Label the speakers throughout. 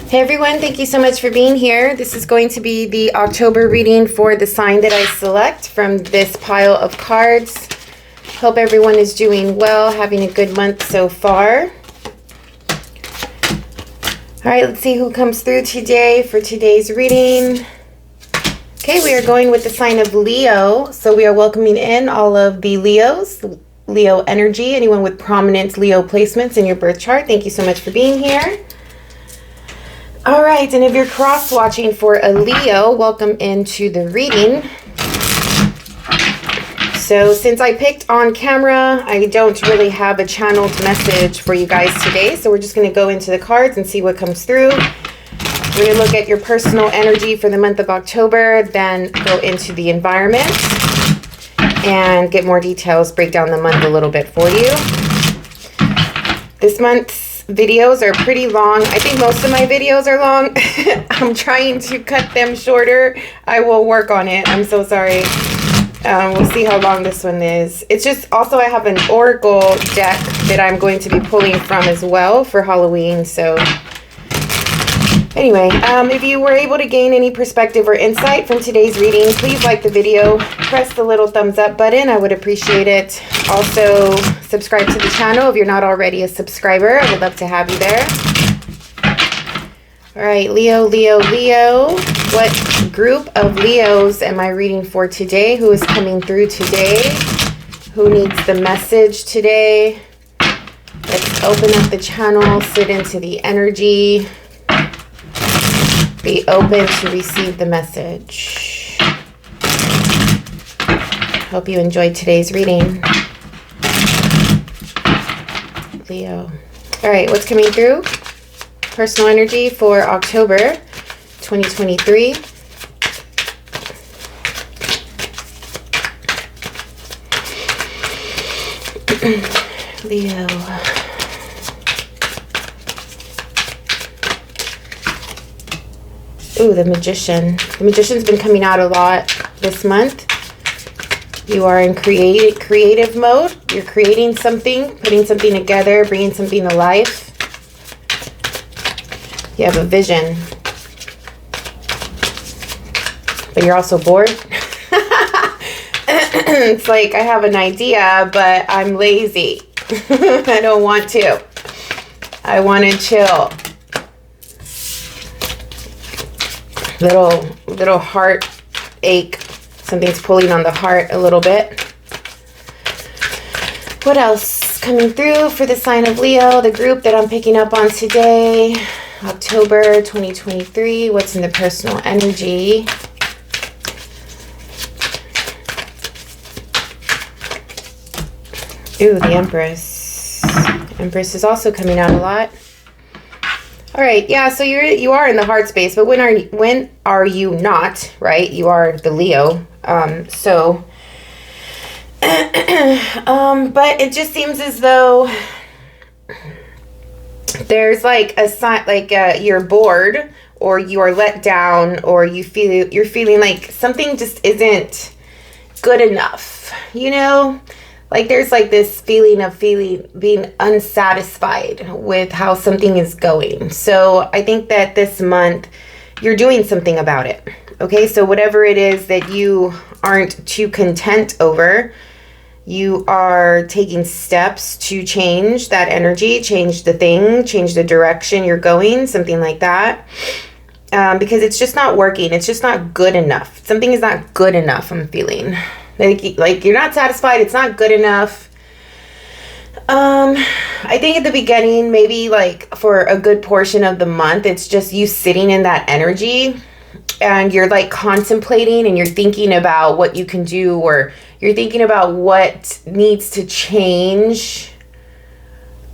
Speaker 1: Hey everyone, thank you so much for being here. This is going to be the October reading for the sign that I select from this pile of cards. Hope everyone is doing well, having a good month so far. All right, let's see who comes through today for today's reading. Okay, we are going with the sign of Leo. So we are welcoming in all of the Leos, Leo energy, anyone with prominent Leo placements in your birth chart. Thank you so much for being here. All right, and if you're cross-watching for a Leo, welcome into the reading. So since I picked on camera, I don't really have a channeled message for you guys today. So we're just going to go into the cards and see what comes through. We're going to look at your personal energy for the month of October, then go into the environment and get more details, break down the month a little bit for you. This month's videos are pretty long. I think most of my videos are long. I'm trying to cut them shorter. I will work on it. I'm so sorry. We'll see how long this one is. It's just also I have an oracle deck that I'm going to be pulling from as well for Halloween. So anyway, if you were able to gain any perspective or insight from today's reading, please like the video, press the little thumbs up button. I would appreciate it. Also, subscribe to the channel if you're not already a subscriber. I would love to have you there. All right, Leo, Leo, Leo. What group of Leos am I reading for today? Who is coming through today? Who needs the message today? Let's open up the channel, sit into the energy. Be open to receive the message. Hope you enjoyed today's reading. Leo. All right, what's coming through? Personal energy for October 2023. Leo. Ooh, the Magician. The Magician's been coming out a lot this month. You are in creative mode. You're creating something, putting something together, bringing something to life. You have a vision. But you're also bored. It's like I have an idea, but I'm lazy. I don't want to. I want to chill. Little heart ache. Something's pulling on the heart a little bit. What else coming through for the sign of Leo, the group that I'm picking up on today, October 2023. What's in the personal energy? Ooh, the Empress. Empress is also coming out a lot. All right, yeah, so you are in the heart space, but when are you not, right? You are the Leo. But it just seems as though there's like a sign, like you're bored or you are let down or you're feeling like something just isn't good enough, you know? Like there's like this feeling of being unsatisfied with how something is going. So I think that this month you're doing something about it. Okay, so whatever it is that you aren't too content over, you are taking steps to change that energy, change the thing, change the direction you're going, something like that. Because it's just not working. It's just not good enough. Something is not good enough, I'm feeling. Like you're not satisfied. It's not good enough. I think at the beginning, maybe like for a good portion of the month, it's just you sitting in that energy and you're like contemplating and you're thinking about what you can do or you're thinking about what needs to change.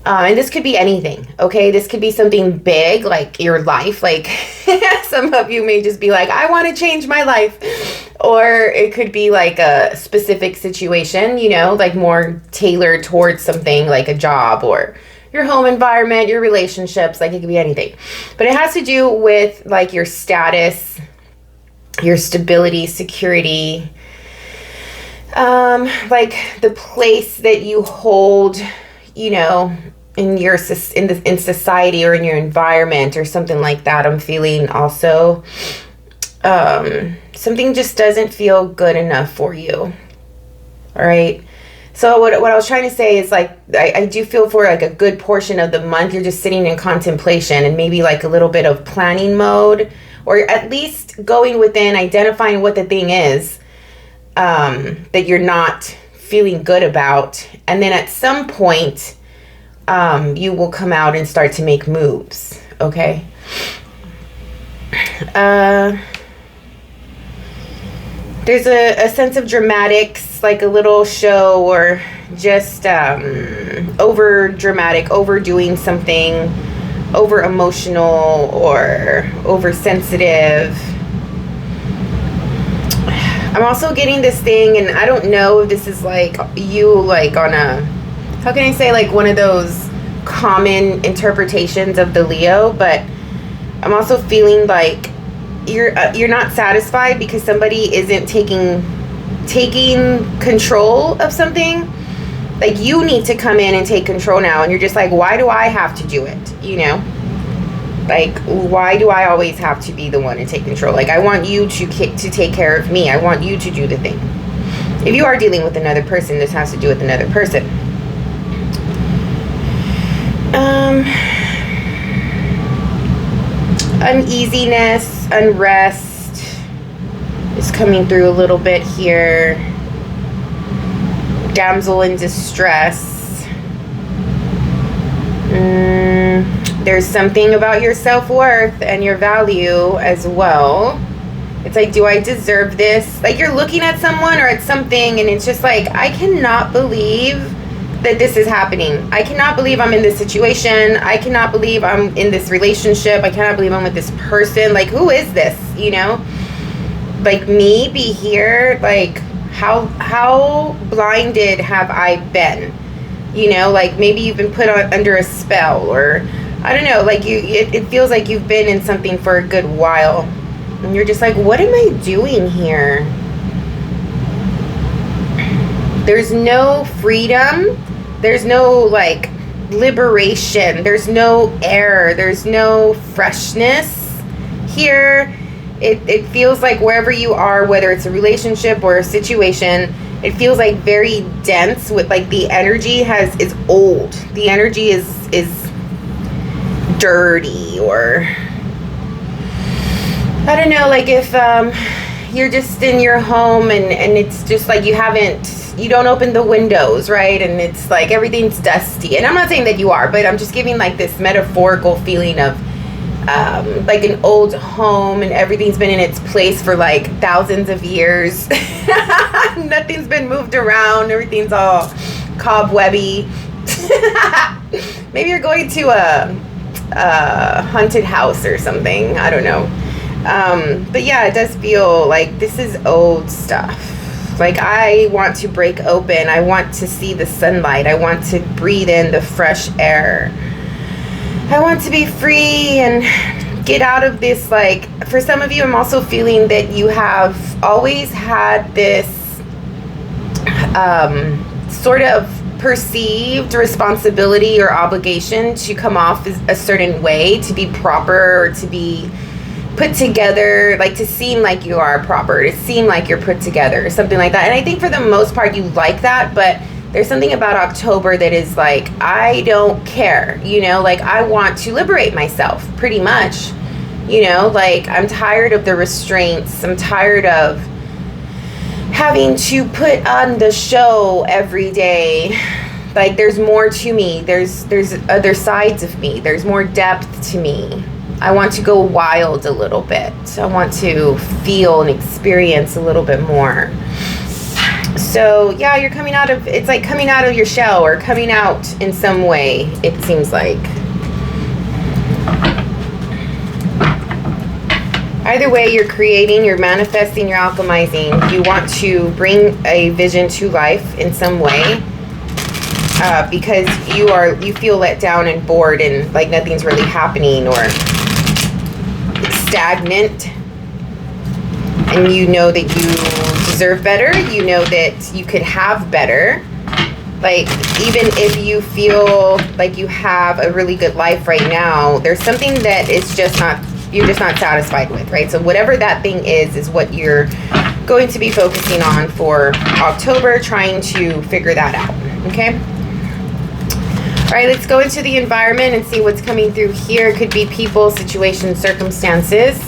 Speaker 1: And this could be anything, okay? This could be something big, like your life. Like some of you may just be like, I want to change my life. Or it could be like a specific situation, you know, like more tailored towards something like a job or your home environment, your relationships, like it could be anything. But it has to do with like your status, your stability, security, like the place that you hold, you know, in your in society or in your environment or something like that. I'm feeling also something just doesn't feel good enough for you. All right. So what I was trying to say is like, I do feel for like a good portion of the month, you're just sitting in contemplation and maybe like a little bit of planning mode, or at least going within, identifying what the thing is that you're not feeling good about. And then at some point, you will come out and start to make moves. Okay. There's a sense of dramatics, like a little show, or just over dramatic, overdoing something, over emotional or oversensitive. I'm also getting this thing, and I don't know if this is like you, like on a, how can I say, like one of those common interpretations of the Leo, but I'm also feeling like you're not satisfied because somebody isn't taking control of something. Like you need to come in and take control now, and you're just like, why do I have to do it? You know, like why do I always have to be the one to take control? Like I want you to take care of me. I want you to do the thing. If you are dealing with another person, this has to do with another person. Uneasiness, unrest is coming through a little bit here. Damsel in distress. There's something about your self-worth and your value as well. It's like, do I deserve this? Like you're looking at someone or at something and it's just like, I cannot believe that this is happening. I cannot believe I'm in this situation. I cannot believe I'm in this relationship. I cannot believe I'm with this person. Like, who is this? You know, like me be here. Like how blinded have I been? You know, like maybe you've been put under a spell, or I don't know, like it feels like you've been in something for a good while and you're just like, what am I doing here? There's no freedom. There's no like liberation. There's no air. There's no freshness here. It feels like wherever you are, whether it's a relationship or a situation, it feels like very dense with like the energy is old. The energy is dirty, or I don't know, like if you're just in your home and it's just like you don't open the windows, right? And it's like everything's dusty. And I'm not saying that you are, but I'm just giving like this metaphorical feeling of like an old home and everything's been in its place for like thousands of years. Nothing's been moved around. Everything's all cobwebby. Maybe you're going to a haunted house or something. I don't know. But yeah, it does feel like this is old stuff. Like I want to break open. I want to see the sunlight. I want to breathe in the fresh air. I want to be free and get out of this. Like for some of you, I'm also feeling that you have always had this sort of perceived responsibility or obligation to come off a certain way, to be proper or to be put together, like to seem like you are proper, to seem like you're put together, something like that. And I think for the most part you like that, but there's something about October that is like, I don't care, you know, like I want to liberate myself pretty much, you know, like I'm tired of the restraints. I'm tired of having to put on the show every day. Like there's more to me. There's other sides of me. There's more depth to me. I want to go wild a little bit. I want to feel and experience a little bit more. So yeah, you're coming out of, it's like coming out of your shell or coming out in some way, it seems like. Either way, you're creating, you're manifesting, you're alchemizing. You want to bring a vision to life in some way. Because you feel let down and bored and like nothing's really happening, or stagnant, and you know that you deserve better, you know that you could have better, Like, even if you feel like you have a really good life right now, there's something that is just not, you're just not satisfied with, right? So whatever that thing is what you're going to be focusing on for October, trying to figure that out, okay? All right, let's go into the environment and see what's coming through here. It could be people, situations, circumstances.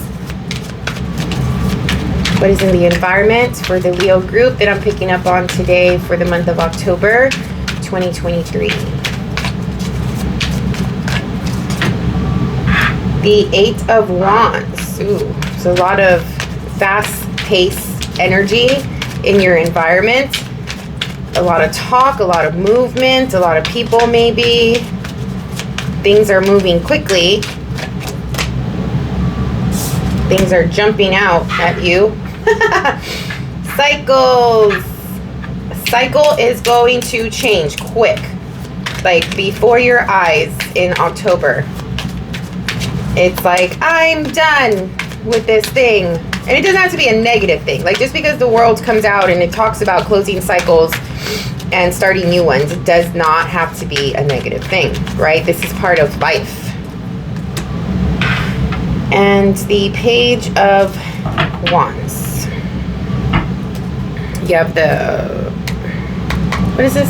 Speaker 1: What is in the environment for the Leo group that I'm picking up on today for the month of October 2023? The Eight of Wands. Ooh, so a lot of fast-paced energy in your environment. A lot of talk, a lot of movement, a lot of people maybe. Things are moving quickly. Things are jumping out at you. Cycles. Cycle is going to change quick, like before your eyes in October. It's like, I'm done with this thing. And it doesn't have to be a negative thing. Like, just because the world comes out and it talks about closing cycles and starting new ones, it does not have to be a negative thing, right? This is part of life. And the Page of Wands. You have the, what is this?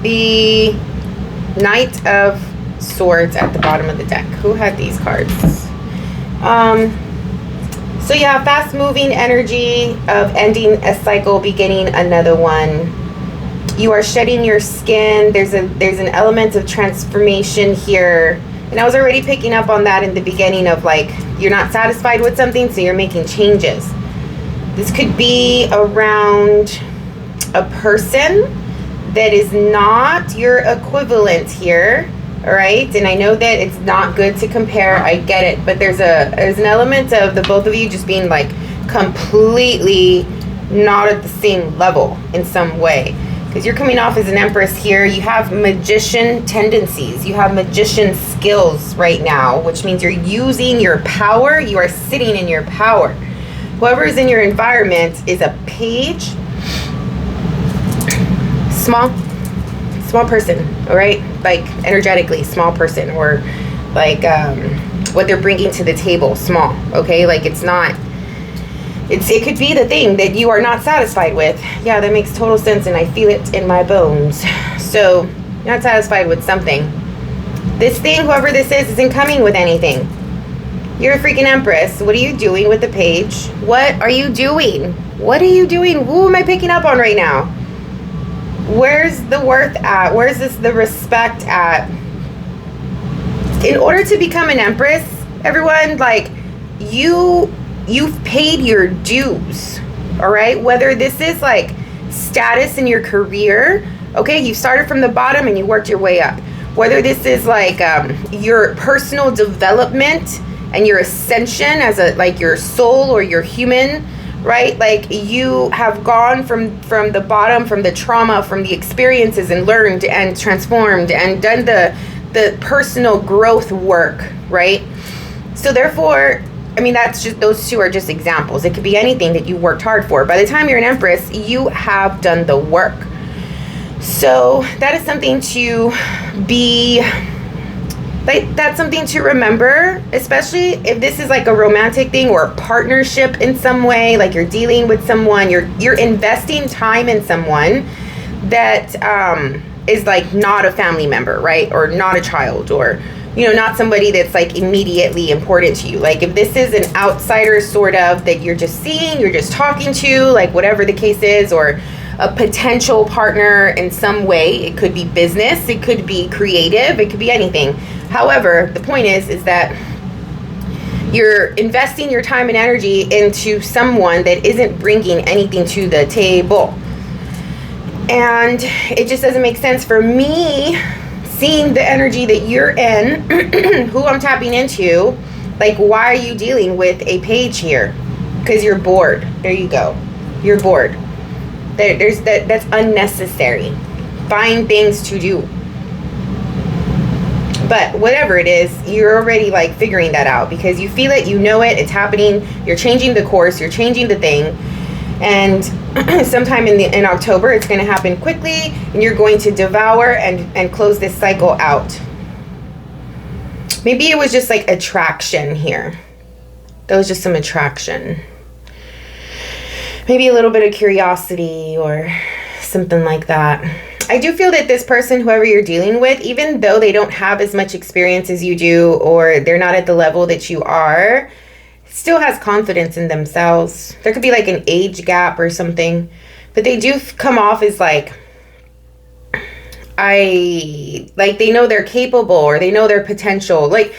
Speaker 1: The Knight of Swords at the bottom of the deck. Who had these cards? So yeah, fast moving energy of ending a cycle, beginning another one. You are shedding your skin. There's an element of transformation here. And I was already picking up on that in the beginning of, like, you're not satisfied with something, so you're making changes. This could be around a person that is not your equivalent here, all right? And I know that it's not good to compare, I get it, but there's an element of the both of you just being, like, completely not at the same level in some way. Because you're coming off as an Empress here. You have magician tendencies. You have magician skills right now, which means you're using your power. You are sitting in your power. Whoever is in your environment is a page. Small person, all right? Like, energetically, small person. Or, like, what they're bringing to the table, small, okay? Like, it's not... It could be the thing that you are not satisfied with. Yeah, that makes total sense, and I feel it in my bones. So, you're not satisfied with something. This thing, whoever this is, isn't coming with anything. You're a freaking Empress. What are you doing with the Page? What are you doing? What are you doing? Who am I picking up on right now? Where's the worth at? Where's the respect at? In order to become an Empress, everyone, like, you've paid your dues, all right? Whether this is, like, status in your career, okay? You started from the bottom and you worked your way up. Whether this is, like, your personal development and your ascension as like, your soul or your human, right? Like, you have gone from the bottom, from the trauma, from the experiences, and learned and transformed and done the personal growth work, right? So therefore, I mean, that's just, those two are just examples. It could be anything that you worked hard for. By the time you're an Empress, you have done the work. So that is something to be, like, that's something to remember, especially if this is like a romantic thing or a partnership in some way, like you're dealing with someone, you're investing time in someone that is, like, not a family member, right? Or not a child, or, you know, not somebody that's, like, immediately important to you. Like, if this is an outsider sort of that you're just seeing, you're just talking to, like, whatever the case is, or a potential partner in some way, it could be business, it could be creative, it could be anything. However, the point is that you're investing your time and energy into someone that isn't bringing anything to the table. And it just doesn't make sense for me, seeing the energy that you're in, who I'm tapping into. Like, why are you dealing with a Page here? Because you're bored. There you go. You're bored. That's unnecessary. Find things to do. But whatever it is, you're already, like, figuring that out because you feel it, you know it, it's happening. You're changing the course, you're changing the thing. And sometime in October. It's going to happen quickly, and you're going to devour and close this cycle out. Maybe it was just like attraction here. That was just some attraction. Maybe a little bit of curiosity or something like that. I do feel that this person, whoever you're dealing with, even though they don't have as much experience as you do, or they're not at the level that you are, still has confidence in themselves. There could be like an age gap or something, but they do come off as like they know they're capable, or they know their potential. Like,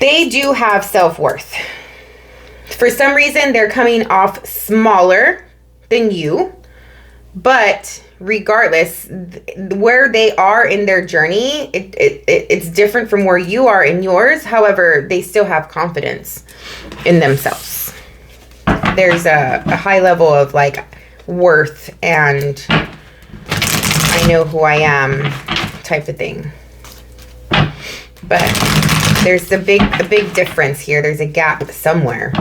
Speaker 1: they do have self-worth. For some reason, they're coming off smaller than you, but regardless, where they are in their journey, it's different from where you are in yours. However, they still have confidence in themselves. There's a high level of like worth and I know who I am type of thing. But there's a big difference here. There's a gap somewhere.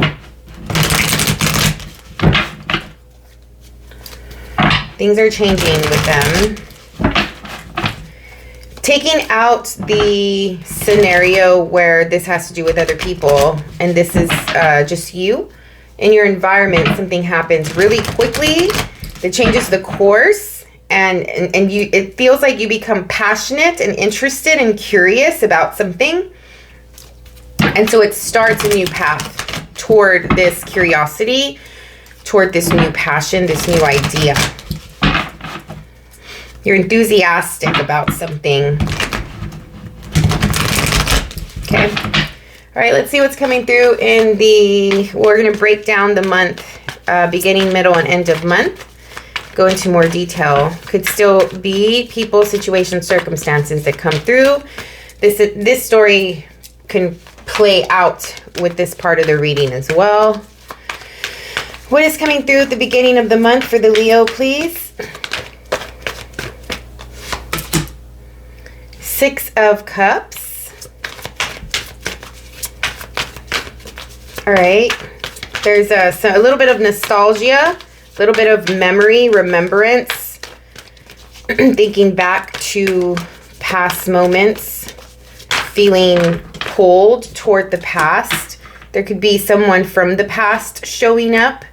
Speaker 1: Things are changing with them. Taking out the scenario where this has to do with other people and this is just you in your environment, something happens really quickly that changes the course, and you, it feels like you become passionate and interested and curious about something, and so it starts a new path toward this curiosity, toward this new passion, this new idea. You're enthusiastic about something. Okay. All right, let's see what's coming through in the, we're going to break down the month, beginning, middle, and end of month. Go into more detail. Could still be people, situations, circumstances that come through. This story can play out with this part of the reading as well. What is coming through at the beginning of the month for the Leo, please? Six of Cups. All right. There's a little bit of nostalgia, a little bit of memory, remembrance, thinking back to past moments, feeling pulled toward the past. There could be someone from the past showing up,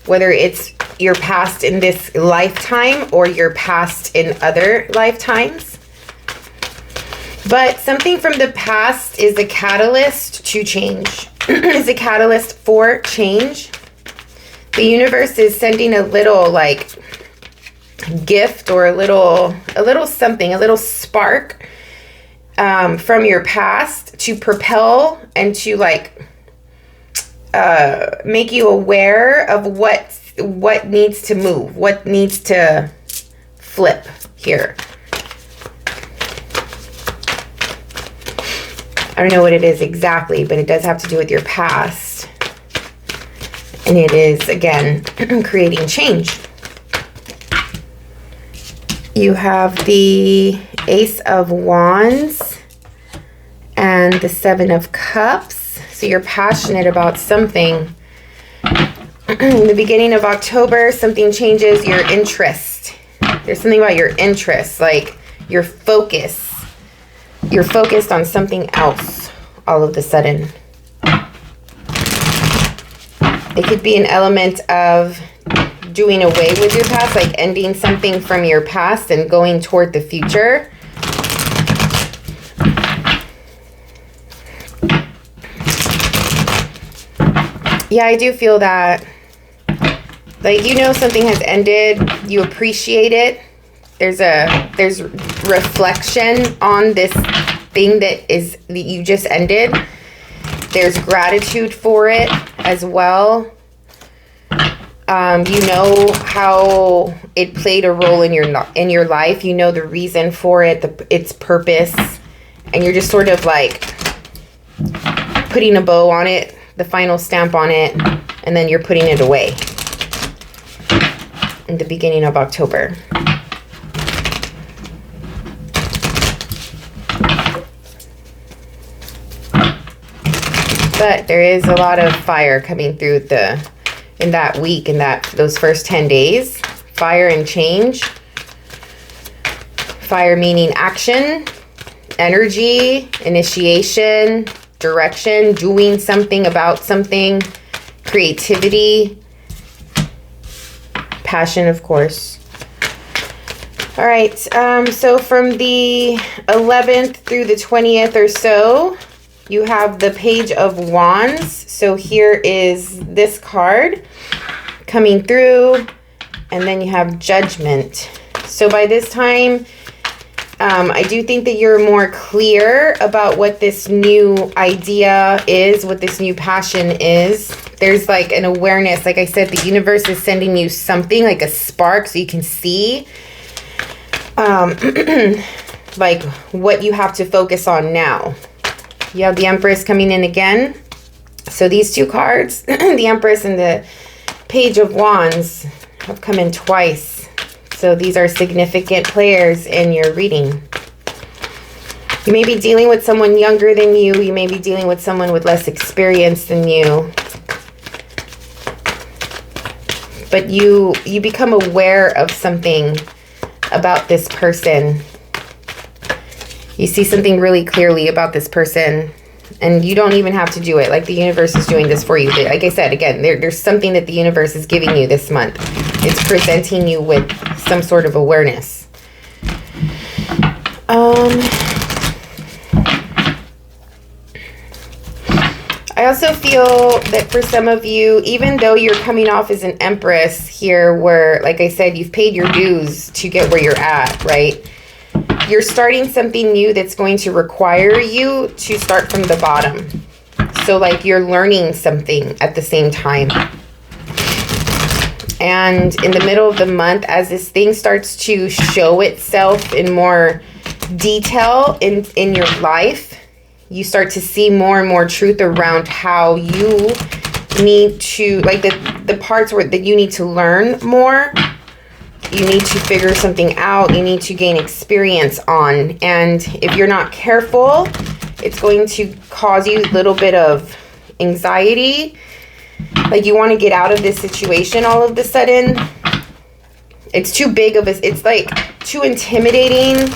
Speaker 1: whether it's your past in this lifetime or your past in other lifetimes. But something from the past is a catalyst to change, is a catalyst for change. The universe is sending a little like gift or a little something, a little spark from your past to propel and to like make you aware of what needs to move, what needs to flip here. I don't know what it is exactly, but it does have to do with your past. And it is, again, creating change. You have the Ace of Wands and the Seven of Cups. So you're passionate about something. In the beginning of October, something changes your interest. There's something about your interest, like your focus. You're focused on something else all of a sudden. It could be an element of doing away with your past, like ending something from your past and going toward the future. Yeah, I do feel that. Like, you know, something has ended, you appreciate it. There's reflection on this thing that you just ended. There's gratitude for it as well. You know how it played a role in your life. You know the reason for it, its purpose, and you're just sort of like putting a bow on it, the final stamp on it, and then you're putting it away in the beginning of October. But there is a lot of fire coming through the in that week, in those first 10 days. Fire and change. Fire meaning action, energy, initiation, direction, doing something about something, creativity, passion, of course. All right, so from the 11th through the 20th or so, you have the Page of Wands. So here is this card coming through, and then you have Judgment. So by this time, I do think that you're more clear about what this new idea is, what this new passion is. There's like an awareness. Like I said, the universe is sending you something like a spark so you can see like what you have to focus on now. You have the Empress coming in again. So these two cards, the Empress and the Page of Wands, have come in twice. So these are significant players in your reading. You may be dealing with someone younger than you. You may be dealing with someone with less experience than you. But you become aware of something about this person. You see something really clearly about this person. And you don't even have to do it. Like the universe is doing this for you. Like I said, again, there's something that the universe is giving you this month. It's presenting you with some sort of awareness. I also feel that for some of you, even though you're coming off as an Empress here, where, like I said, you've paid your dues to get where you're at, right? You're starting something new that's going to require you to start from the bottom. So like you're learning something at the same time. And in the middle of the month, as this thing starts to show itself in more detail in your life, you start to see more and more truth around how you need to, like the parts where that you need to learn more. You need to figure something out. You need to gain experience on. And if you're not careful, it's going to cause you a little bit of anxiety. Like you want to get out of this situation all of a sudden. It's too big of a, it's like too intimidating.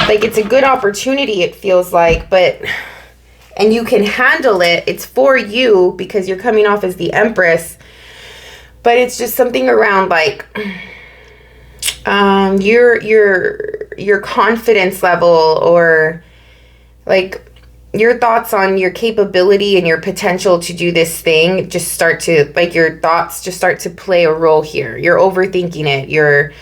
Speaker 1: Like it's a good opportunity, it feels like, but, and you can handle it. It's for you because you're coming off as the Empress. But it's just something around like your confidence level, or like your thoughts on your capability and your potential to do this thing just start to, like your thoughts just start to play a role here. You're overthinking it. You're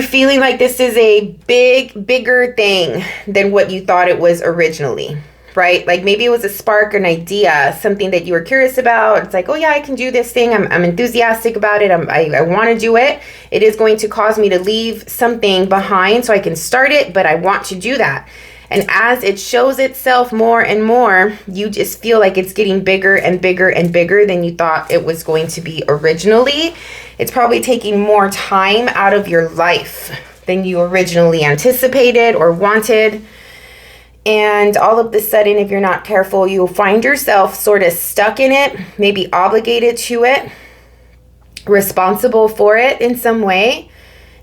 Speaker 1: feeling like this is a bigger thing than what you thought it was originally. Right? Like maybe it was a spark, an idea, something that you were curious about. It's like, oh yeah, I can do this thing. I'm enthusiastic about it. I want to do it. It is going to cause me to leave something behind so I can start it, but I want to do that. And as it shows itself more and more, you just feel like it's getting bigger and bigger and bigger than you thought it was going to be originally. It's probably taking more time out of your life than you originally anticipated or wanted. And all of a sudden, if you're not careful, you'll find yourself sort of stuck in it, maybe obligated to it, responsible for it in some way.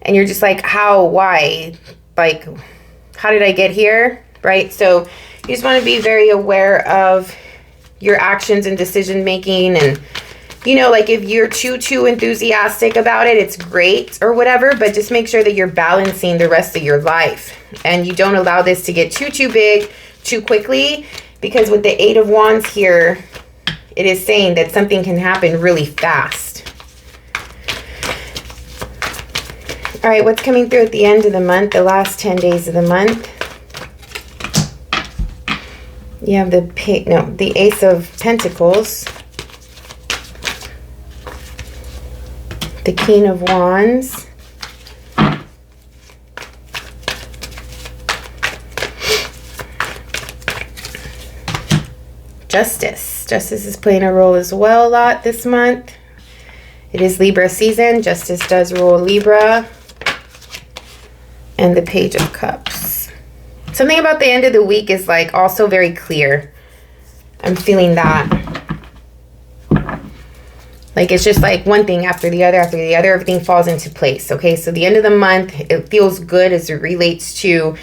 Speaker 1: And you're just like, how, why, like, how did I get here? Right? So you just want to be very aware of your actions and decision making. And, you know, like if you're too enthusiastic about it, it's great or whatever, but just make sure that you're balancing the rest of your life. And you don't allow this to get too big too quickly, because with the Eight of Wands here, it is saying that something can happen really fast. All right, what's coming through at the end of the month, the last 10 days of the month? You have the Ace of Pentacles, the King of Wands, Justice. Justice is playing a role as well a lot this month. It is Libra season. Justice does rule Libra. And the Page of Cups. Something about the end of the week is like also very clear. I'm feeling that. Like, it's just like one thing after the other, everything falls into place. Okay, so the end of the month, it feels good as it relates to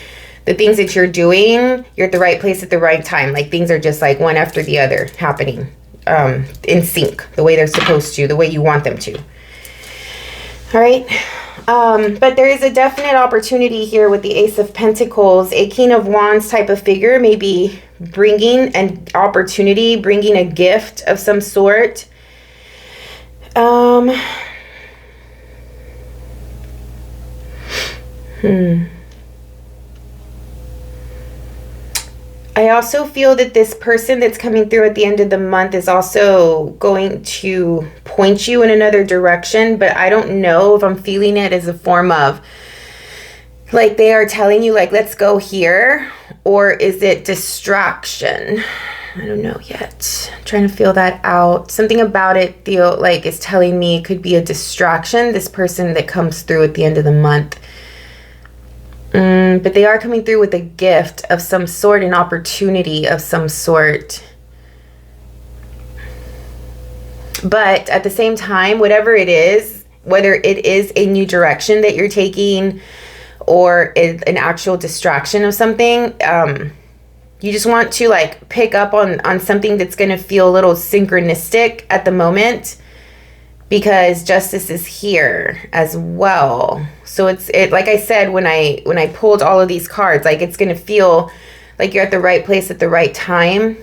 Speaker 1: the things that you're doing. You're at the right place at the right time. Like, things are just like one after the other happening in sync, the way they're supposed to, the way you want them to. All right. But there is a definite opportunity here with the Ace of Pentacles. A King of Wands type of figure may be bringing an opportunity, bringing a gift of some sort. I also feel that this person that's coming through at the end of the month is also going to point you in another direction, but I don't know if I'm feeling it as a form of, like, they are telling you, like, let's go here, or is it distraction? I don't know yet. I'm trying to feel that out. Something about it feel like is telling me it could be a distraction, this person that comes through at the end of the month. But they are coming through with a gift of some sort, an opportunity of some sort. But at the same time, whatever it is, whether it is a new direction that you're taking or an actual distraction of something, you just want to, like, pick up on something that's going to feel a little synchronistic at the moment, because justice is here as well. So it's like I said, when I pulled all of these cards, like, it's going to feel like you're at the right place at the right time.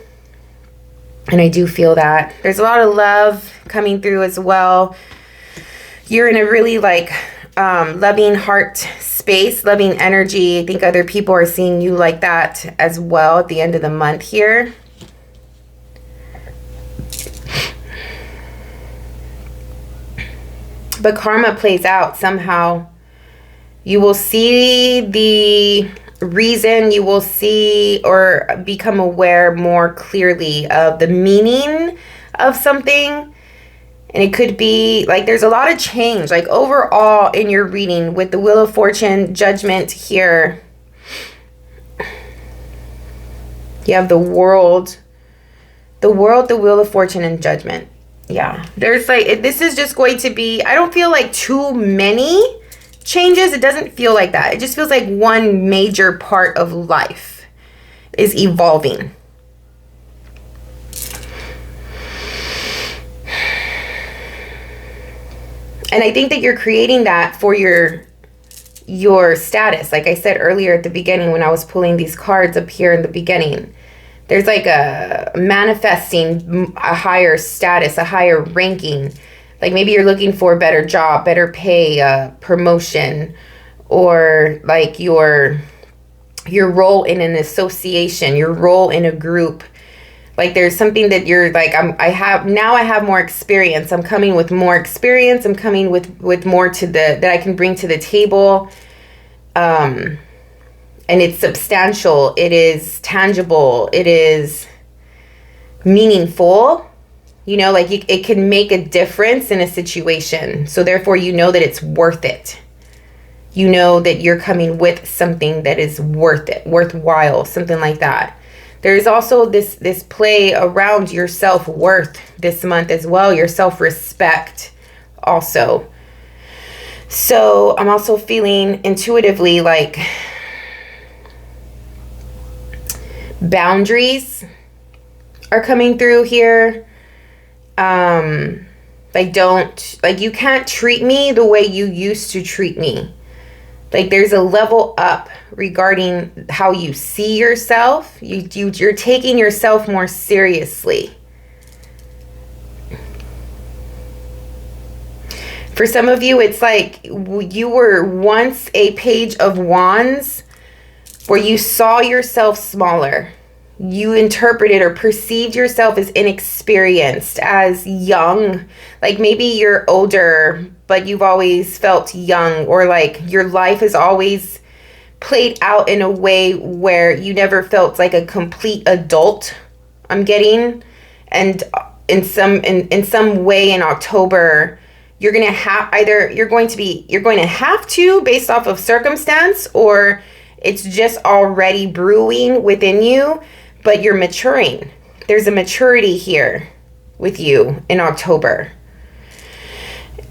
Speaker 1: And I do feel that. There's a lot of love coming through as well. You're in a really, like, loving heart space, loving energy. I think other people are seeing you like that as well at the end of the month here. But karma plays out somehow. You will see the reason, you will see or become aware more clearly of the meaning of something. And it could be like there's a lot of change, like overall in your reading with the Wheel of Fortune, Judgment here. You have the World, the Wheel of Fortune, and Judgment. Yeah, there's like, this is just going to be, I don't feel like too many changes. It doesn't feel like that. It just feels like one major part of life is evolving. And I think that you're creating that for your status. Like I said earlier at the beginning when I was pulling these cards up here in the beginning, there's like a manifesting a higher status, a higher ranking. Like maybe you're looking for a better job, better pay, promotion, or like your role in an association, your role in a group. Like there's something that you're like, I have more experience. I'm coming with more experience. I'm coming with more that I can bring to the table. And it's substantial, it is tangible, it is meaningful, you know, like it can make a difference in a situation. So therefore, you know that it's worth it. You know that you're coming with something that is worth it, worthwhile, something like that. There's also this play around your self-worth this month as well, your self-respect also. So I'm also feeling intuitively like boundaries are coming through here. Like you can't treat me the way you used to treat me. Like there's a level up regarding how you see yourself. You're taking yourself more seriously. For some of you, it's like you were once a Page of Wands where you saw yourself smaller. You interpreted or perceived yourself as inexperienced, as young. Like maybe you're older, but you've always felt young, or like your life has always played out in a way where you never felt like a complete adult, I'm getting. And in some way in October, you're going to have you're going to have to, based off of circumstance, or it's just already brewing within you, but you're maturing. There's a maturity here with you in October.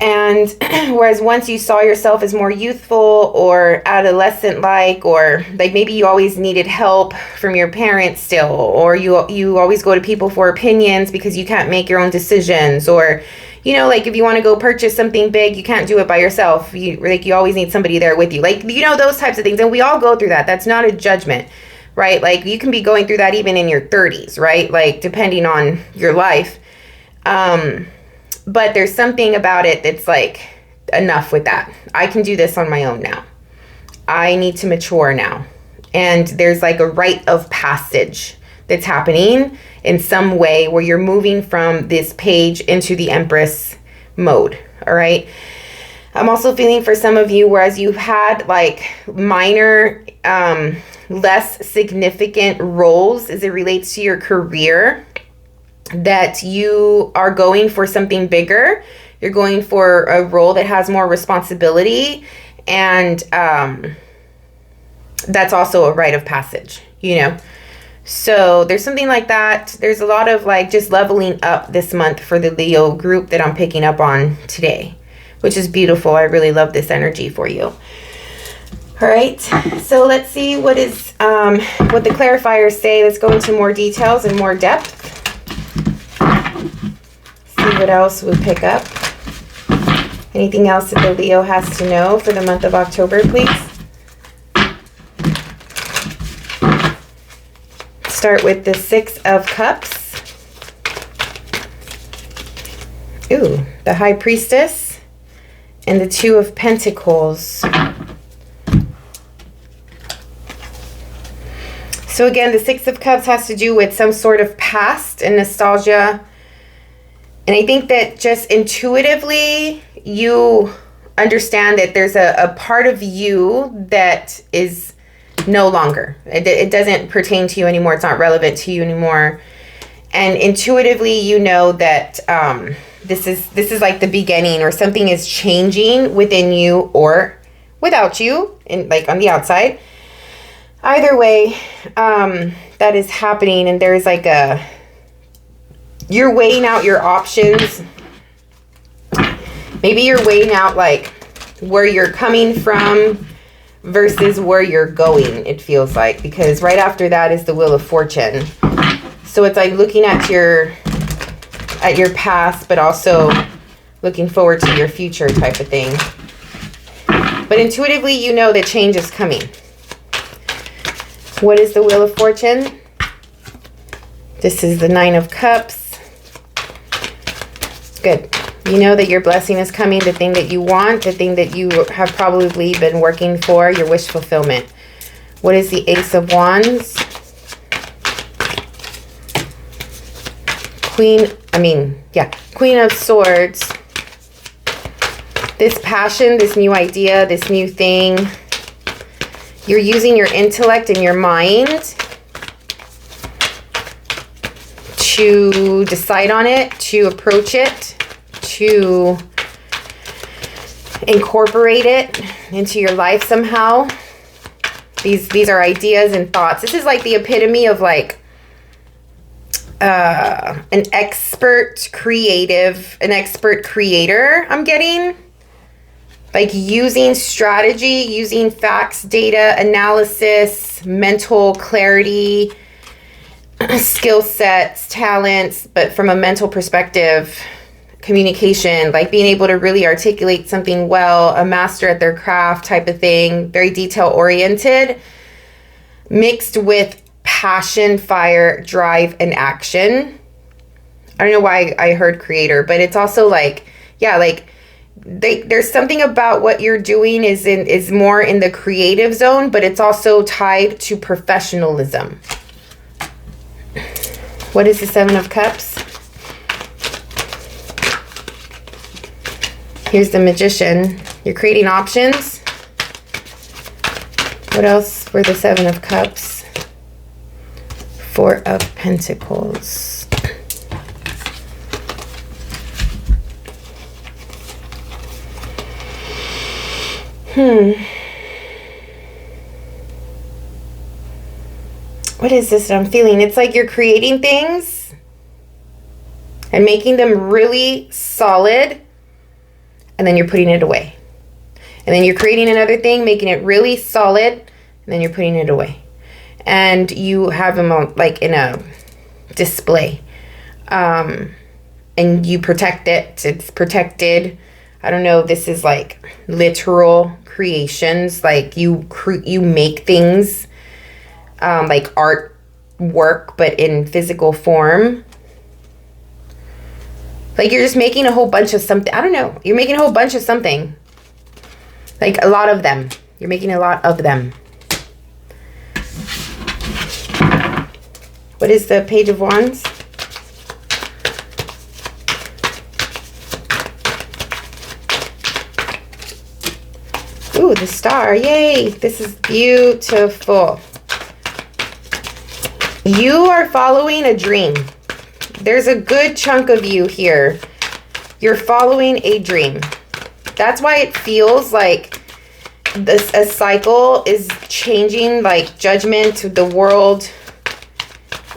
Speaker 1: And whereas once you saw yourself as more youthful or adolescent like, or like maybe you always needed help from your parents still, or you always go to people for opinions because you can't make your own decisions, or like if you want to go purchase something big, you can't do it by yourself. You always need somebody there with you. Like, those types of things. And we all go through that. That's not a judgment, right? Like, you can be going through that even in your 30s, right? Like, depending on your life. But there's something about it that's like, enough with that. I can do this on my own now. I need to mature now. And there's like a rite of passage that's happening in some way where you're moving from this page into the Empress mode. All right. I'm also feeling for some of you, whereas you've had like minor, less significant roles as it relates to your career, that you are going for something bigger. You're going for a role that has more responsibility. And that's also a rite of passage, So there's something like that. There's a lot of like just leveling up this month for the Leo group that I'm picking up on today, which is beautiful. I really love this energy for you. All right, so let's see what the clarifiers say. Let's go into more details and more depth. See what else we pick up. Anything else that the Leo has to know for the month of October, please? Start with the 6 of Cups. Ooh, the High Priestess and the 2 of Pentacles. So again, the 6 of Cups has to do with some sort of past and nostalgia. And I think that just intuitively, you understand that there's a part of you that is no longer. It doesn't pertain to you anymore. It's not relevant to you anymore. And intuitively, you know that this is like the beginning, or something is changing within you or without you, like on the outside. Either way, that is happening, and there's like you're weighing out your options. Maybe you're weighing out like where you're coming from versus where you're going, it feels like, because right after that is the Wheel of Fortune. So it's like looking at your past, but also looking forward to your future type of thing. But intuitively, you know that change is coming. What is the Wheel of Fortune? This is the 9 of Cups. Good. You know that your blessing is coming, the thing that you want, the thing that you have probably been working for, your wish fulfillment. What is the Ace of Wands? Queen of Swords. This passion, this new idea, this new thing. You're using your intellect and your mind to decide on it, to approach it, to incorporate it into your life somehow. These are ideas and thoughts. This is like the epitome of like an expert creator I'm getting. Like using strategy, using facts, data, analysis, mental clarity, skill sets, talents, but from a mental perspective, communication, like being able to really articulate something well, a master at their craft type of thing, very detail oriented, mixed with passion, fire, drive, and action. I don't know why I heard creator, but it's also like, yeah, like there's something about what you're doing is more in the creative zone, but it's also tied to professionalism. What is the 7 of Cups? Here's the Magician. You're creating options. What else for the 7 of Cups? 4 of Pentacles. What is this that I'm feeling? It's like you're creating things and making them really solid and then you're putting it away. And then you're creating another thing, making it really solid, and then you're putting it away. And you have them on, like in a display. And you protect it. It's protected. I don't know, this is like literal creations. Like you make things like artwork, but in physical form. Like you're just making a whole bunch of something. I don't know. You're making a whole bunch of something. Like a lot of them. You're making a lot of them. What is the Page of Wands? Ooh, the Star. Yay. This is beautiful. You are following a dream. There's a good chunk of you here. You're following a dream. That's why it feels like a cycle is changing, like Judgment, the world.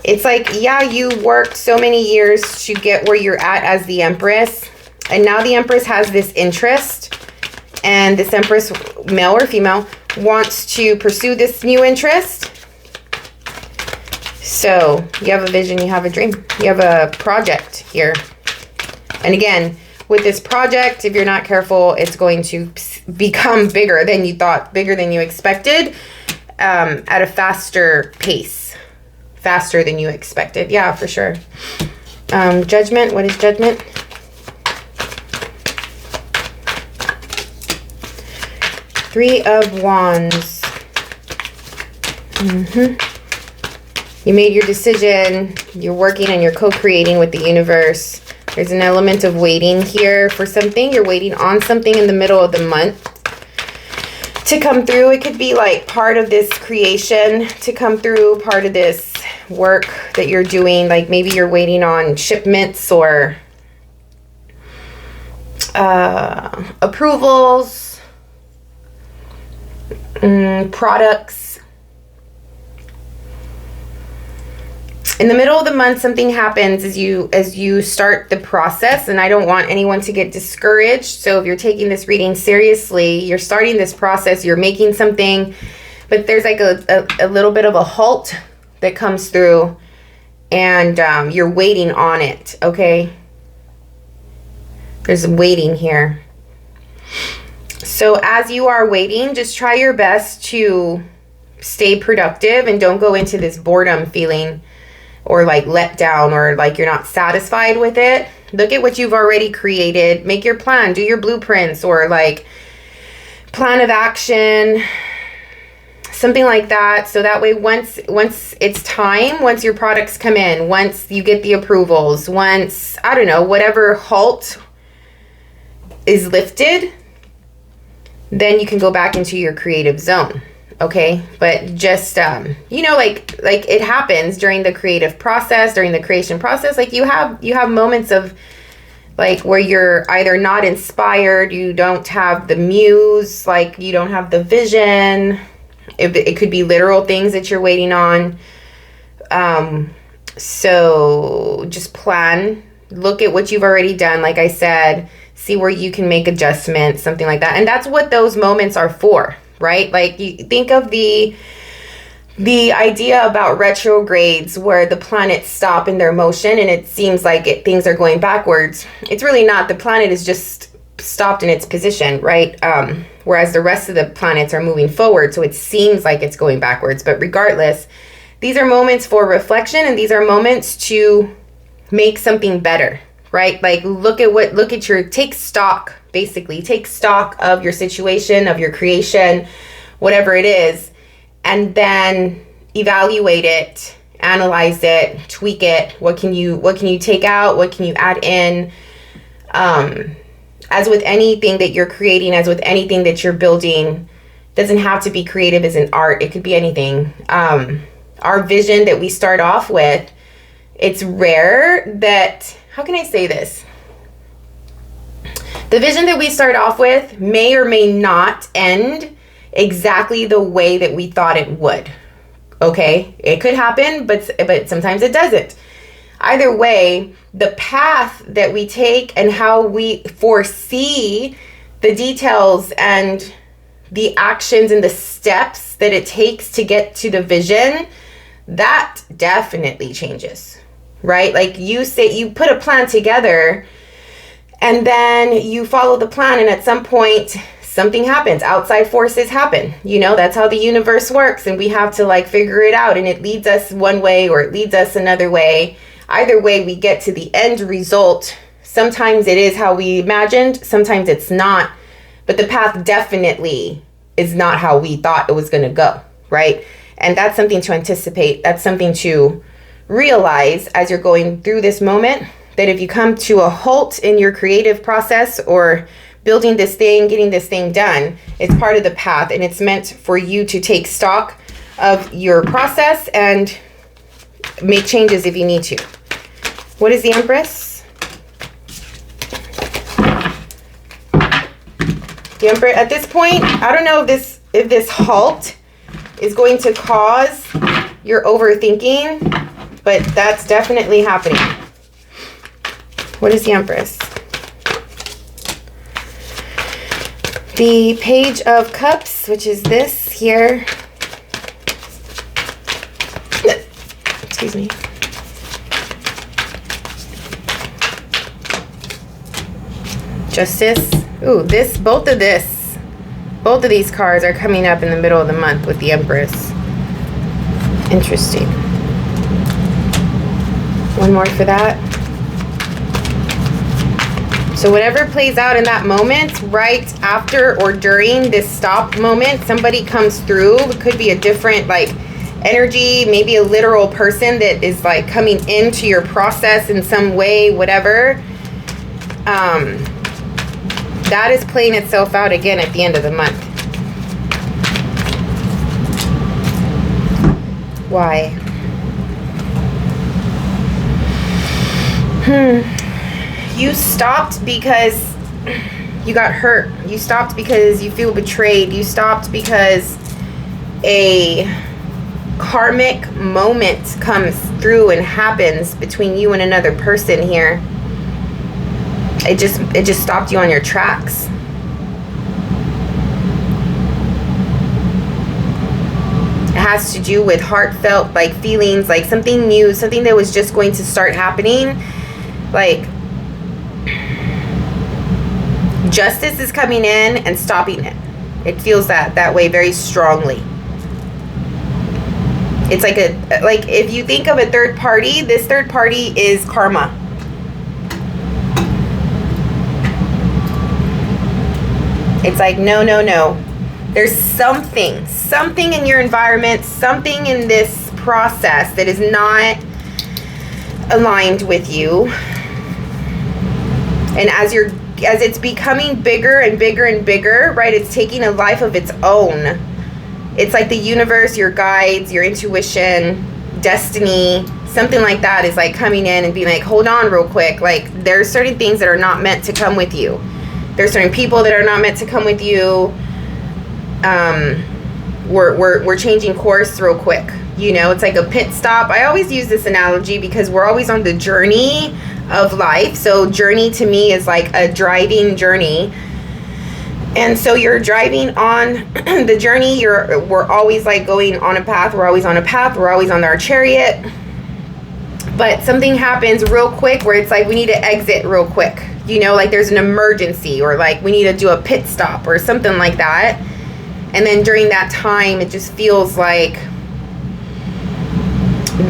Speaker 1: It's like, yeah, you worked so many years to get where you're at as the Empress. And now the Empress has this interest. And this Empress, male or female, wants to pursue this new interest. So you have a vision, you have a dream, you have a project here. And again, with this project, if you're not careful, it's going to become bigger than you thought, bigger than you expected, at a faster pace, faster than you expected. Yeah, for sure. Judgment, what is Judgment? Three of Wands. You made your decision. You're working and you're co-creating with the universe. There's an element of waiting here for something. You're waiting on something in the middle of the month to come through. It could be like part of this creation to come through, part of this work that you're doing. Like maybe you're waiting on shipments or approvals, products. In the middle of the month, something happens as you start the process, and I don't want anyone to get discouraged. So if you're taking this reading seriously, you're starting this process, you're making something, but there's like a little bit of a halt that comes through, and you're waiting on it, okay? There's waiting here. So as you are waiting, just try your best to stay productive and don't go into this boredom feeling or like let down or like you're not satisfied with it. Look at what you've already created. Make your plan, do your blueprints or like plan of action, something like that. So that way once it's time, once your products come in, once you get the approvals, once, I don't know, whatever halt is lifted, then you can go back into your creative zone. Okay, but just you know, like it happens during the creative process, during the creation process. Like you have moments of like where you're either not inspired, you don't have the muse, like you don't have the vision. It could be literal things that you're waiting on. So just plan, look at what you've already done. Like I said, see where you can make adjustments, something like that. And that's what those moments are for. Right? Like you think of the idea about retrogrades where the planets stop in their motion and it seems like things are going backwards. It's really not. The planet is just stopped in its position, right? Whereas the rest of the planets are moving forward. So it seems like it's going backwards. But regardless, these are moments for reflection and these are moments to make something better, right? Like take stock. Basically, take stock of your situation, of your creation, whatever it is, and then evaluate it, analyze it, tweak it. What can you take out? What can you add in? As with anything that you're creating, as with anything that you're building, doesn't have to be creative as an art. It could be anything. Our vision that we start off with, it's rare that, how can I say this? The vision that we start off with may or may not end exactly the way that we thought it would. Okay? It could happen, but sometimes it doesn't. Either way, the path that we take and how we foresee the details and the actions and the steps that it takes to get to the vision, that definitely changes, right? Like you say, you put a plan together and then you follow the plan, and at some point something happens, outside forces happen, you know, that's how the universe works, and we have to like figure it out, and it leads us one way or it leads us another way. Either way, we get to the end result. Sometimes it is how we imagined, sometimes it's not, but the path definitely is not how we thought it was going to go, right? And that's something to anticipate. That's something to realize as you're going through this moment, that if you come to a halt in your creative process or building this thing, getting this thing done, it's part of the path, and it's meant for you to take stock of your process and make changes if you need to. What is the Empress? The Emperor, at this point, I don't know if this halt is going to cause your overthinking, but that's definitely happening. What is the Empress? The Page of Cups, which is this here. Excuse me. Justice. Ooh, both of these cards are coming up in the middle of the month with the Empress. Interesting. One more for that. So whatever plays out in that moment, right after or during this stop moment, somebody comes through. It could be a different like energy, maybe a literal person that is like coming into your process in some way, whatever. That is playing itself out again at the end of the month. Why? You stopped because you got hurt. You stopped because you feel betrayed. You stopped because a karmic moment comes through and happens between you and another person here. It just stopped you on your tracks. It has to do with heartfelt like feelings, like something new, something that was just going to start happening. Like justice is coming in and stopping it. It feels that way very strongly. It's like if you think of a third party, this third party is karma. It's like, no. There's something in your environment, something in this process that is not aligned with you. And as it's becoming bigger and bigger and bigger, right? It's taking a life of its own. It's like the universe, your guides, your intuition, destiny, something like that is like coming in and being like, hold on real quick. Like there's certain things that are not meant to come with you. There's certain people that are not meant to come with you. We're changing course real quick. You know, it's like a pit stop. I always use this analogy because we're always on the journey of life. So journey to me is like a driving journey. And so you're driving on the journey. We're always like going on a path. We're always on a path. We're always on our chariot. But something happens real quick where it's like we need to exit real quick. You know, like there's an emergency or like we need to do a pit stop or something like that. And then during that time, it just feels like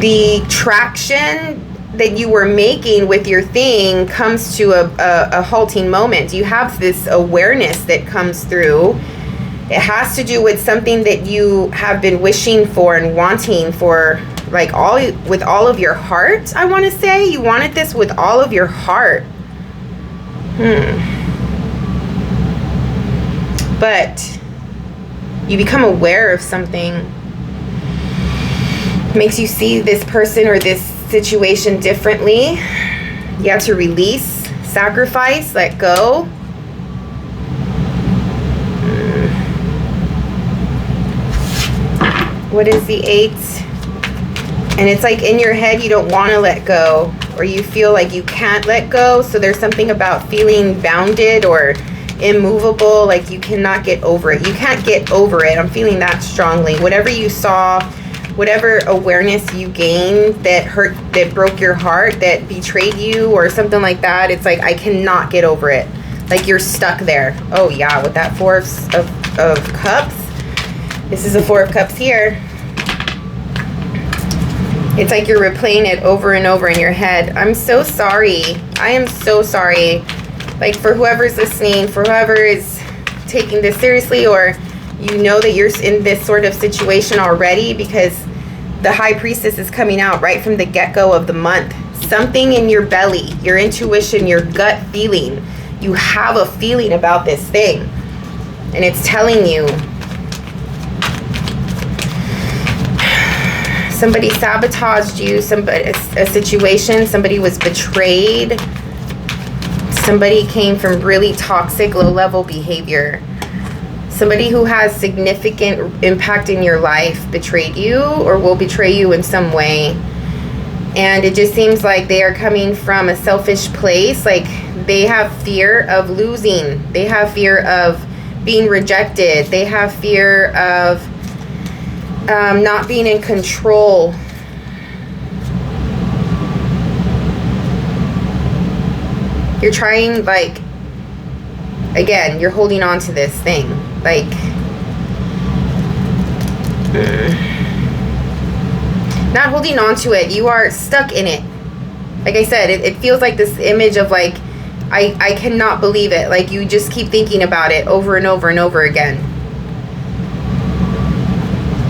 Speaker 1: the traction that you were making with your thing comes to a halting moment. You have this awareness that comes through. It has to do with something that you have been wishing for and wanting for like with all of your heart. I want to say you wanted this with all of your heart. But you become aware of something. Makes you see this person or this situation differently. You have to release, sacrifice, let go. What is the 8? And it's like in your head you don't want to let go, or you feel like you can't let go. So there's something about feeling bounded or immovable, like you cannot get over it. You can't get over it. I'm feeling that strongly. Whatever you saw, whatever awareness you gained that hurt, that broke your heart, that betrayed you or something like that, it's like, I cannot get over it. Like you're stuck there. Oh yeah, with that Four of Cups. This is a Four of Cups here. It's like you're replaying it over and over in your head. I'm so sorry. I am so sorry. Like for whoever's listening, for whoever is taking this seriously, or you know that you're in this sort of situation already, because the High Priestess is coming out right from the get-go of the month. Something in your belly, your intuition, your gut feeling. You have a feeling about this thing. And it's telling you. Somebody sabotaged you, a situation, somebody was betrayed. Somebody came from really toxic, low-level behavior. Somebody who has significant impact in your life betrayed you or will betray you in some way. And it just seems like they are coming from a selfish place. Like they have fear of losing. They have fear of being rejected. They have fear of not being in control. You're trying, like, again, you're holding on to this thing. Like, not holding on to it. You are stuck in it. Like I said, it feels like this image of, like, I cannot believe it. Like, you just keep thinking about it over and over and over again.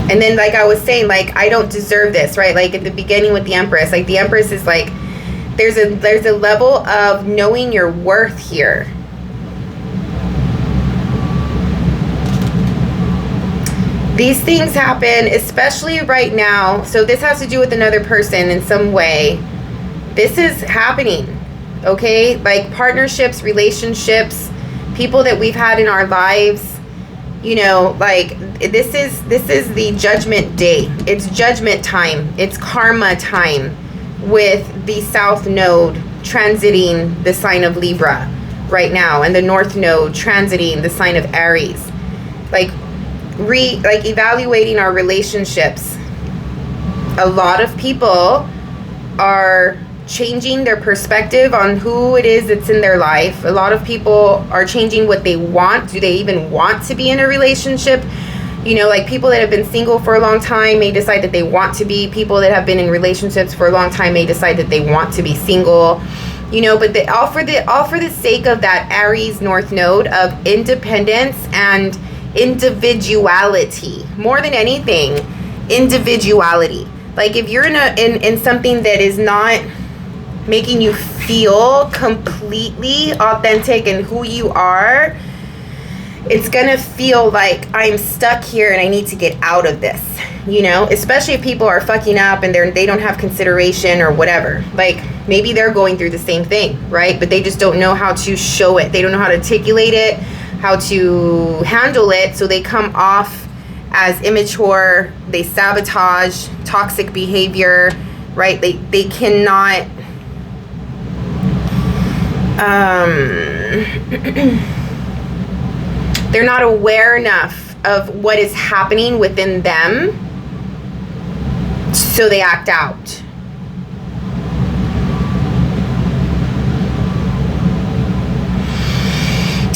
Speaker 1: And then, like I was saying, like, I don't deserve this, right? Like, at the beginning with the Empress, like, the Empress is like, there's a level of knowing your worth here. These things happen, especially right now. So this has to do with another person in some way. This is happening, okay? Like partnerships, relationships, people that we've had in our lives. You know, like this is the judgment day. It's judgment time. It's karma time with the South Node transiting the sign of Libra right now, and the North Node transiting the sign of Aries. Like evaluating our relationships. A lot of people are changing their perspective on who it is that's in their life. A lot of people are changing what they want. Do they even want to be in a relationship? You know, like people that have been single for a long time may decide that they want to be. People that have been in relationships for a long time may decide that they want to be single. You know, but all for the sake of that Aries North Node of independence and individuality. More than anything, individuality. Like if you're in something that is not making you feel completely authentic in who you are, it's gonna feel like I'm stuck here and I need to get out of this, you know, especially if people are fucking up and they don't have consideration or whatever. Like maybe they're going through the same thing, right? But they just don't know how to show it. They don't know how to articulate it, how to handle it, so they come off as immature. They sabotage, toxic behavior, right? They cannot they're not aware enough of what is happening within them, so they act out.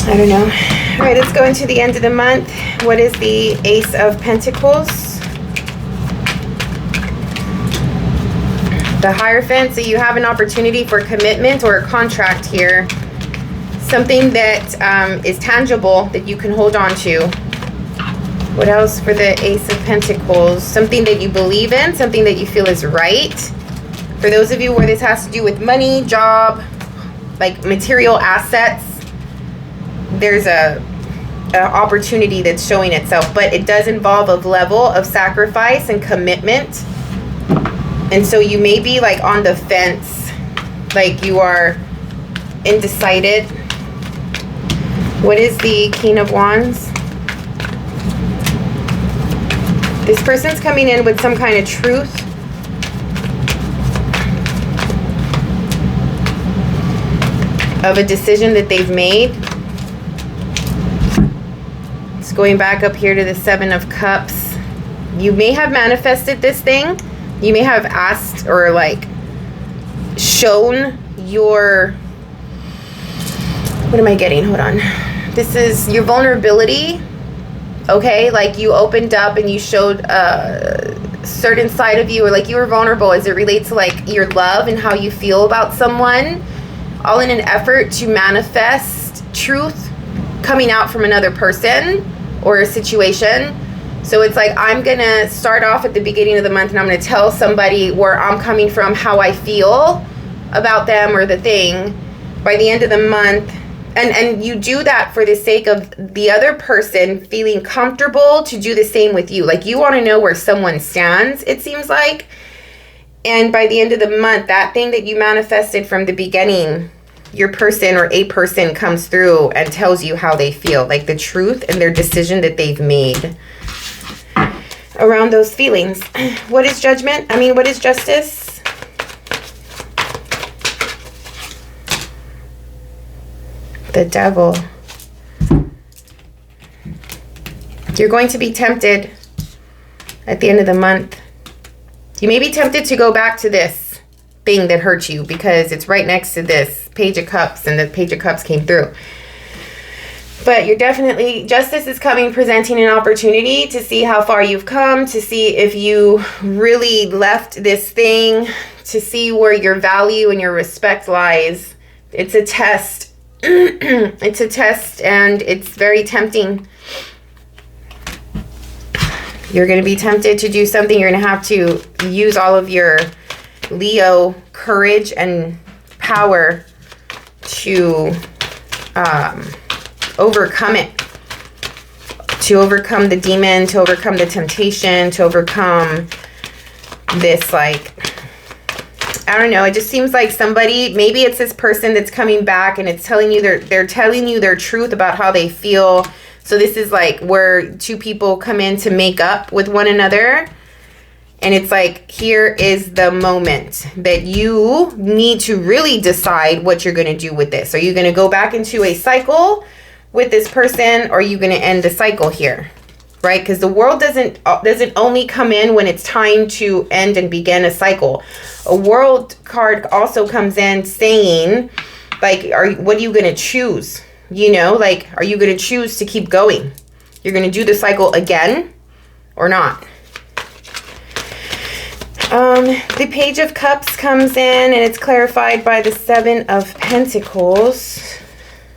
Speaker 1: I don't know. All right, let's go into the end of the month. What is the Ace of Pentacles? The Hierophant. So you have an opportunity for commitment or a contract here. Something that is tangible that you can hold on to. What else for the Ace of Pentacles? Something that you believe in, something that you feel is right. For those of you where this has to do with money, job, like material assets, there's a opportunity that's showing itself, but it does involve a level of sacrifice and commitment. And so you may be like on the fence, like you are undecided. What is the King of Wands? This person's coming in with some kind of truth. Of a decision that they've made. going back up here to the Seven of Cups. You may have manifested this thing. You may have asked or like shown your, what am I getting? Hold on. This is your vulnerability. Okay, like you opened up and you showed a certain side of you, or like you were vulnerable as it relates to like your love and how you feel about someone, all in an effort to manifest truth coming out from another person or a situation. So it's like, I'm gonna start off at the beginning of the month and I'm gonna tell somebody where I'm coming from, how I feel about them or the thing. By the end of the month, and you do that for the sake of the other person feeling comfortable to do the same with you. Like you want to know where someone stands, it seems like. And by the end of the month, that thing that you manifested from the beginning, your person or a person comes through and tells you how they feel, like the truth and their decision that they've made around those feelings. What is judgment? I mean, what is justice? The Devil. You're going to be tempted at the end of the month. You may be tempted to go back to this thing that hurt you because it's right next to this Page of Cups, and the Page of Cups came through. But you're definitely, justice is coming, presenting an opportunity to see how far you've come, to see if you really left this thing, to see where your value and your respect lies. It's a test. It's a test, and it's very tempting. You're going to be tempted to do something. You're going to have to use all of your Leo courage and power to overcome it, to overcome the demon, to overcome the temptation, to overcome this, like, I don't know, it just seems like somebody, maybe it's this person that's coming back and it's telling you, they're telling you their truth about how they feel. So this is like where two people come in to make up with one another. And it's like, here is the moment that you need to really decide what you're going to do with this. Are you going to go back into a cycle with this person, or are you going to end the cycle here? Right? Because the world doesn't only come in when it's time to end and begin a cycle. A world card also comes in saying, like, what are you going to choose? You know, like, are you going to choose to keep going? You're going to do the cycle again or not? The Page of Cups comes in and it's clarified by the Seven of Pentacles.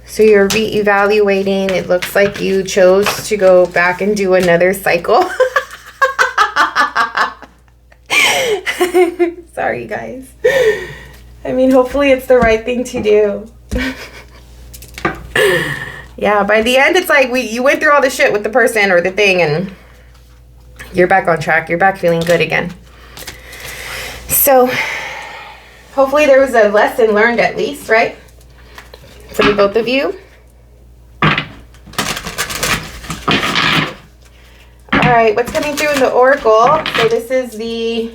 Speaker 1: So you're reevaluating. It looks like you chose to go back and do another cycle. Sorry, guys. I mean, hopefully it's the right thing to do. Yeah, by the end, it's like you went through all the shit with the person or the thing, and you're back on track. You're back feeling good again. So hopefully there was a lesson learned at least, right? For the both of you. All right, what's coming through in the Oracle? So this is the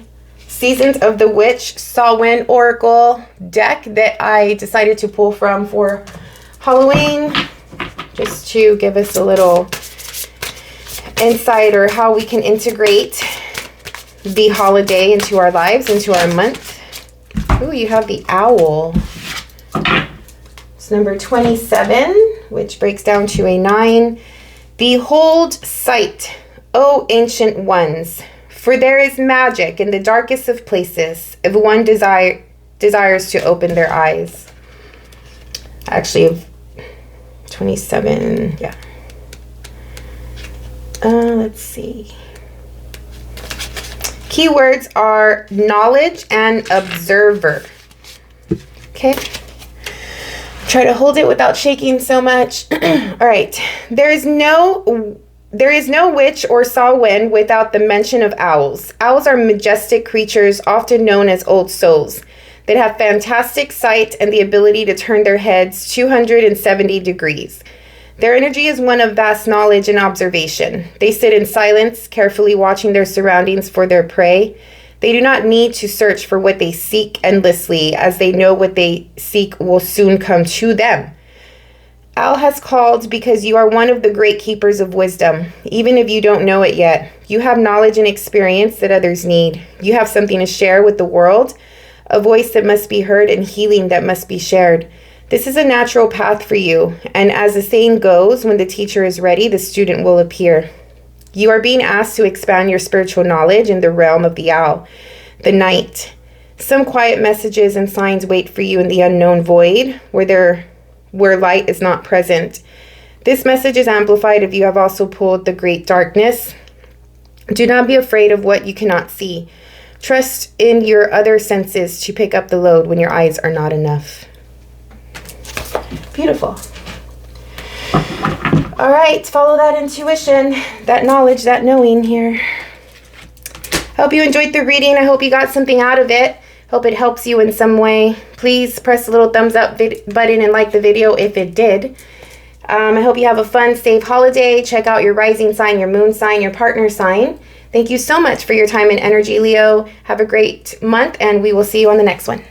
Speaker 1: Seasons of the Witch Samhain Oracle deck that I decided to pull from for Halloween, just to give us a little insight or how we can integrate the holiday into our lives, into our month. Ooh, you have the owl. It's number 27, which breaks down to a 9. Behold sight, O ancient ones, for there is magic in the darkest of places if one desires to open their eyes. Actually, 27, yeah. Let's see. Keywords are knowledge and observer. Okay. Try to hold it without shaking so much. All right. There is no witch or Samhain without the mention of owls. Owls are majestic creatures, often known as old souls, that have fantastic sight and the ability to turn their heads 270 degrees. Their energy is one of vast knowledge and observation. They sit in silence, carefully watching their surroundings for their prey. They do not need to search for what they seek endlessly, as they know what they seek will soon come to them. Al has called because you are one of the great keepers of wisdom, even if you don't know it yet. You have knowledge and experience that others need. You have something to share with the world, a voice that must be heard and healing that must be shared. This is a natural path for you, and as the saying goes, when the teacher is ready, the student will appear. You are being asked to expand your spiritual knowledge in the realm of the owl, the night. Some quiet messages and signs wait for you in the unknown void, where light is not present. This message is amplified if you have also pulled the great darkness. Do not be afraid of what you cannot see. Trust in your other senses to pick up the load when your eyes are not enough. Beautiful. All right, follow that intuition, that knowledge, that knowing here. I hope you enjoyed the reading. I hope you got something out of it. Hope it helps you in some way. Please press the little thumbs up button and like the video if it did. I hope you have a fun, safe holiday. Check out your rising sign, your moon sign, your partner sign. Thank you so much for your time and energy, Leo. Have a great month, and we will see you on the next one.